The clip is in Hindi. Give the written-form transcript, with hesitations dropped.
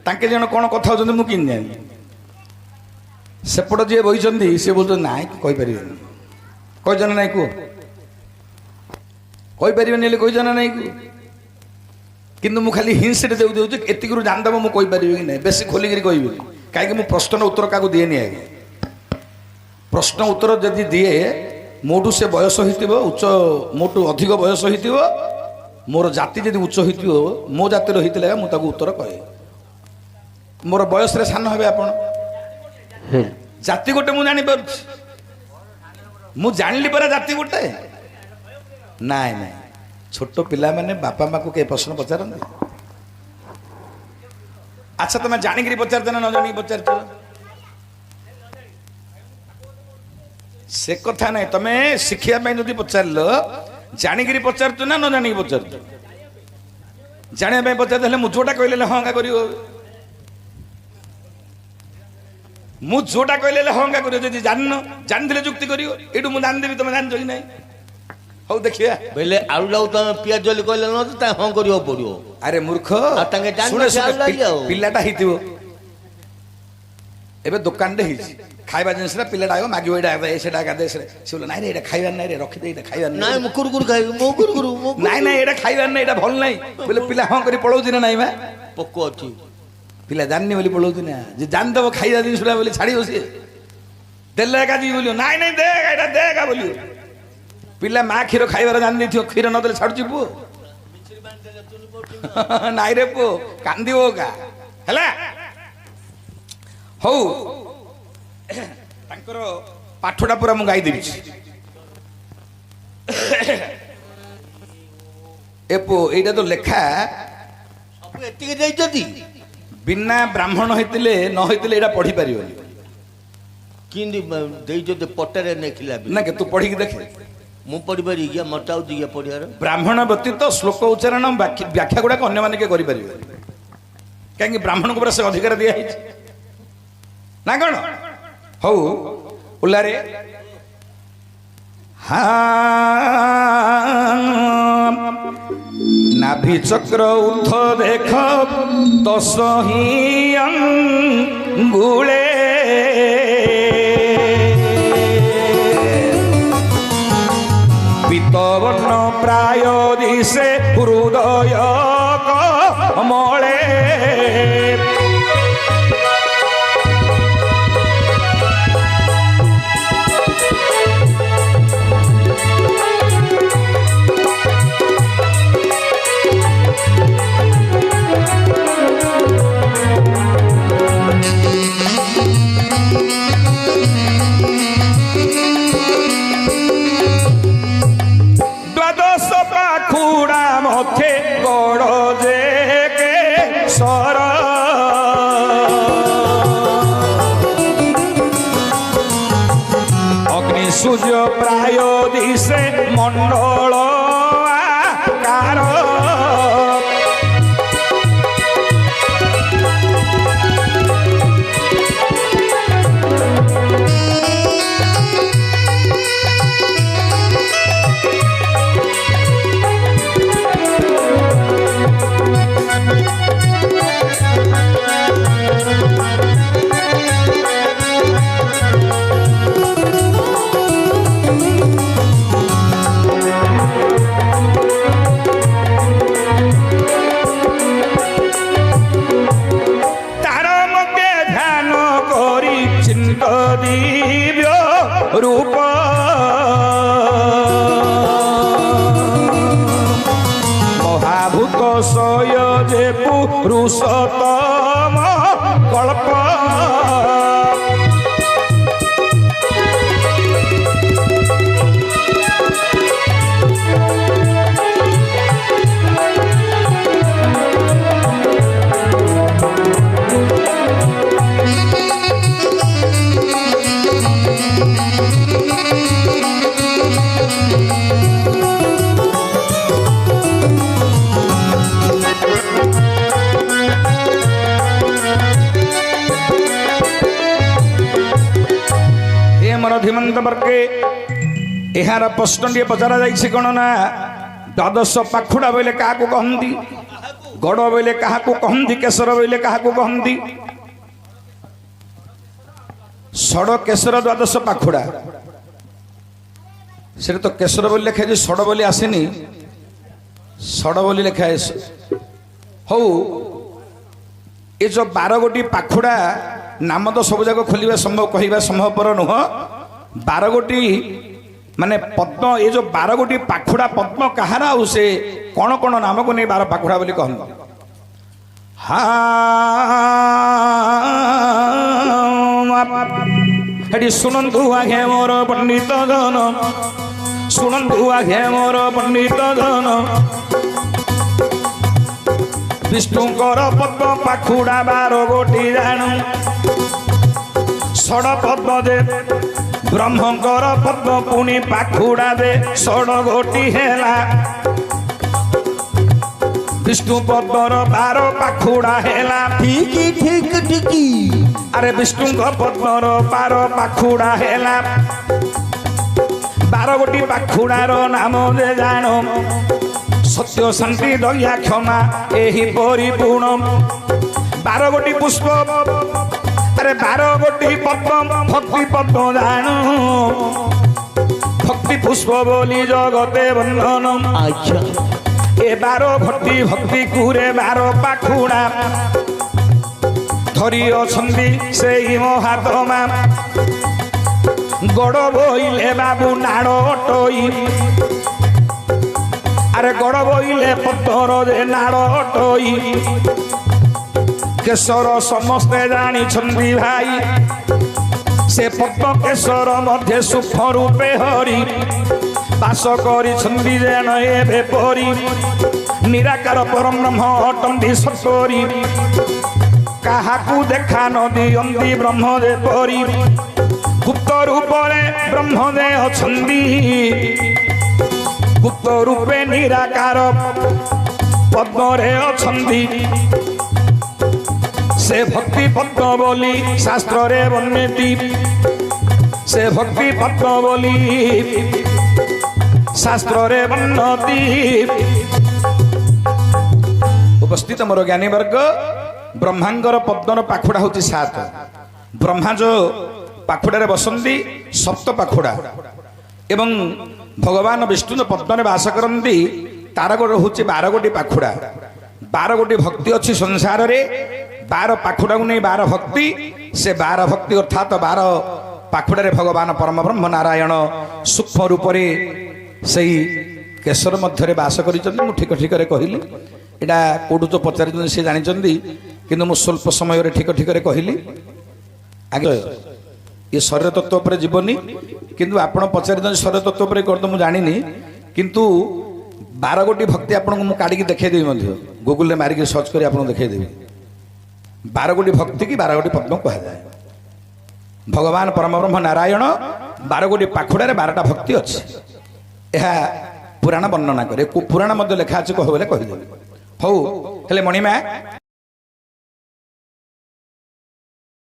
तांके जन कौन कथा होचंदी मु किन जानी सेपट जी बहिचंदी से बोलते ना कहि परिबेनी कहि जन नाही को कहि परिबेनी ले कहि जन नाही को किंतु मु खाली हिंस रे देउ देउ एतिकरु जान दब मु कहि परिबे कि नाही बेसी खोली करी कहिबे काहे कि मु प्रश्न उत्तर काको दिए नि आगे प्रश्न उत्तर जदि दिए मोटू से बयस होइतिबो उच्च मोटू अधिक बयस होइतिबो मोर जाति जदि उच्च होइतिबो मो जाति रहितले मु ताको उत्तर कहे मोर बयस रे सान हेबे आपण जाति गोटे मु जानि पर मु जानली पर जाति गोटे नाय नाय छोट पिला माने बापा माँ को के प्रश्न पचारते अच्छा तुम जानिक पचार न जानिक पचार से कथा नहीं तुम शिखा जदि पचार जानिक पचार ना न जानिक पचार जाना पचार मु जोटा कहले हाँ कर मु जोटा कहले हाँ कर जान जानी जुक्ति कर ये मुझे जानदेवी तुम जान कि नहीं हौ देखिया बेले आलू लाउ त पियाज जली कहले न त हां करियो पड़ियो अरे मूर्ख तांगे जान पिल्लाटा हितिबो एबे दुकान दे हिची खाइबा जिनस रे पिल्लाटा आयो मागियो एडा सेडा का देस रे से बोला नाही रे एडा खाइबा नाही रे रखि दे एडा खाइबा नाही मु कुरकुर खाइ मु कुरकुर नाही नाही एडा खाइबा नाही एडा भल नाही बोले पिल्ला हां करी पळौ दिन नाही बा पक्को अछि पिल्ला जाननी बोली पळौ दिन जे जान दबो खाइबा दिन सुला बोली छाड़ी होसी देले का जी बोलियो नाही नाही दे एडा दे का बोलियो पिला माँ क्षीर खाइबार जान क्षीर नदेले छाड़ुची पु नाई रे पु कांदी का हैला हौ तांकर पाठटा पूरा मु गाई देबी ए पु एटा तो लेखा सब एतिके देई जदी बिना ब्राह्मण होइतिले न होइतिले एटा पढ़ी परिबोनी किंदी देई जदे पटरे नेखिला ना के तू पढ़ी के देखे मु पढ़ी पारि गया मटाउ दिया पढ़ियार ब्राह्मण व्यतीत श्लोक उच्चारण व्याख्या गुड़ा अन्य माने के करि परिबे कहीं ब्राह्मण को से अधिकार दिया है ना कौन हौ उल्लारे नाभि चक्र उठ देख 10 ही अंगुले पीतवर्ण प्राय दिशे हृदय कमले सूर्य प्राय दिशे मंडल आकार रूप महाभूत सय जे पुरुषोत्तम कल्प धीमंत वर्गे यार प्रश्न टे पचरा जाइए कौन ना 12 पाखुड़ा बोले क्या कहती गड़ बोले क्या कहती केशर बोले क्या कहती षड केशर द्वादश पाखुड़ा से तो केशर बोली लिखा है षड बोली आसेनी षड बोली लिखा है हौ ये जो 12 गोटी पाखुड़ा नाम तो सब जाक खोलिबा संभव कहवा संभवपर नुह 12 गोटी माने पद्म ये जो 12 गोटी पाखुड़ा पद्म कहार आउ से कौन कौन नाम को नहीं 12 पाखुड़ा बोली कहते हाँ शुणु आगे मोर पंडित जन शुणु आगे मोर पंडित जन विष्णुकर पद्म पाखुड़ा 12 गोटी जानू षड पद्म दे ब्रह्मकर पद्म पुणी पाखुड़ा दे षड गोटी हेला विष्णु पद्मर 12 पाखुड़ा हेला ठीक ठीक ठीक अरे विष्णु पद्मर 12 पाखुड़ा हेला 12 गोटी पाखुड़ार नाम दे जान सत्य शांति दया क्षमा एही परिपूर्ण 12 गोटी पुष्प अरे 12 गोटी पद्म भक्ति पद्म जान भक्ति पुष्प बोली जगते बंधन अच्छा ए 12 भक्ति भक्ति कुरे 12 पाखुड़ा धरी अछंदी से महात्मा गड़ बोइले बाबू नाड़ अटई अरे गड़ बोइले पत्थर दे नाड़ अटई केशर समस्ते जानी छंदी भाई से पद्म केशर मध्य सुख रूपे हरि बास करी छंदी जेन एबे परी निराकार परम ब्रह्म अटंती सतोरी काहाकू देखा न दियंती ब्रह्म दे परी गुप्त रूपे ब्रह्म दे अछंदी गुप्त रूपे निराकार पद्म रे अछंदी से भक्ति पद्म बोली शास्त्र रे वर्णिती से भक्ति पद्म बोली शास्त्र रे वर्णति उपस्थित मोर ज्ञानी वर्ग ब्रह्मांगर पद्मर पाखुड़ा हूँ 7 ब्रह्मा जो पाखुड़ा बसंती सप्त पाखुड़ा एवं भगवान विष्णु जो पद्म बास करती तार गोटे हूँ 12 गोटी पाखुड़ा 12 गोटी भक्ति अच्छी संसार रे 12 पाखुड़ा को नहीं 12 भक्ति से 12 भक्ति अर्थात 12 पाखुड़ा भगवान परम ब्रह्म नारायण सूक्ष्म रूप से सही केशर मध्य बास कर ठीक ठीक कहली एटा कौटू तो पचार सी जानी कि स्वल्प समय ठीक ठीक कहली आगे ये शरीर तत्व पर जीवनी किंतु आपण पचार शरीर तत्व पर कर मुझे जानी किंतु 12 गोटी भक्ति आपको मुझे काढ़ी देखदेवी गूगल मारिक सर्च कर आपको देखदेवी 12 गोटी भक्ति की 12 गोटी पद्म कहुए भगवान परम ब्रह्म नारायण 12 गोटी पाखुड़ा 12टा भक्ति अच्छी यह पुराण वर्णना करे पुराण लिखा अच्छे कह बोले कहीदेवी हौ हेले मणिमा